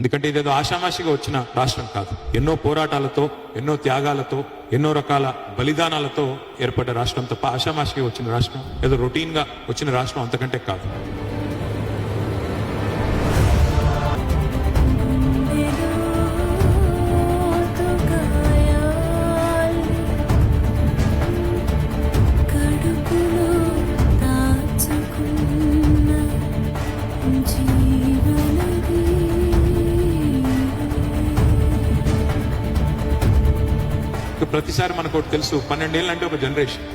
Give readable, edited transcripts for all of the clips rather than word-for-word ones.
ఎందుకంటే ఇదేదో ఆషామాషిగా వచ్చిన రాష్ట్రం కాదు. ఎన్నో పోరాటాలతో, ఎన్నో త్యాగాలతో, ఎన్నో రకాల బలిదానాలతో ఏర్పడ్డ రాష్ట్రం తప్ప ఆషామాషిగా వచ్చిన రాష్ట్రం, ఏదో రొటీన్ గా వచ్చిన రాష్ట్రం అంతకంటే కాదు. ప్రతిసారి మనకు ఒకటి తెలుసు, 12 ఏళ్ళు అంటే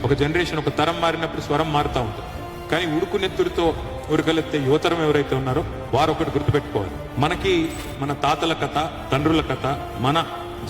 ఒక జనరేషన్ ఒక తరం మారినప్పుడు స్వరం మారుతూ ఉంటుంది. కానీ ఉడుకు నెత్తురితో ఉరకలెత్తే యువతరం ఎవరైతే ఉన్నారో వారు ఒకటి గుర్తుపెట్టుకోవాలి. మనకి మన తాతల కథ, తండ్రుల కథ, మన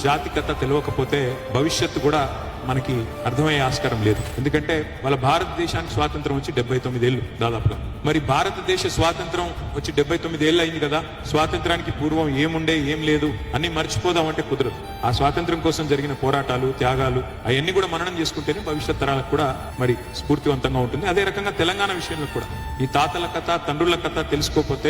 జాతి కథ తెలియకపోతే భవిష్యత్తు కూడా మనకి అర్థమయ్యే ఆస్కారం లేదు. ఎందుకంటే వాళ్ళ భారతదేశానికి స్వాతంత్రం వచ్చి 79 ఏళ్ళు దాదాపుగా. మరి భారతదేశ స్వాతంత్రం వచ్చి 79 ఏళ్ళు అయింది కదా, స్వాతంత్రానికి పూర్వం ఏముండే ఏం లేదు అన్ని మర్చిపోదాం అంటే కుదరదు. ఆ స్వాతంత్రం కోసం జరిగిన పోరాటాలు, త్యాగాలు అవన్నీ కూడా మననం చేసుకుంటేనే భవిష్యత్ తరాలకు కూడా మరి స్ఫూర్తివంతంగా ఉంటుంది. అదే రకంగా తెలంగాణ విషయంలో కూడా ఈ తాతల కథ, తండ్రుల కథ తెలుసుకోకపోతే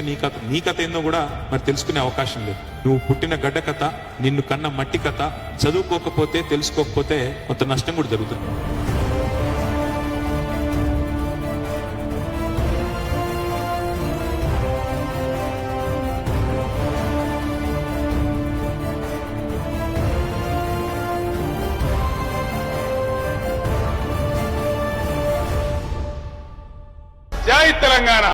నీ కథ ఏందో కూడా మరి తెలుసుకునే అవకాశం లేదు. నువ్వు పుట్టిన గడ్డ కథ, నిన్ను కన్న మట్టి కథ చదువుకోకపోతే, తెలుసుకోకపోతే కొంత నష్టం కూడా జరుగుతుంది. జై తెలంగాణ.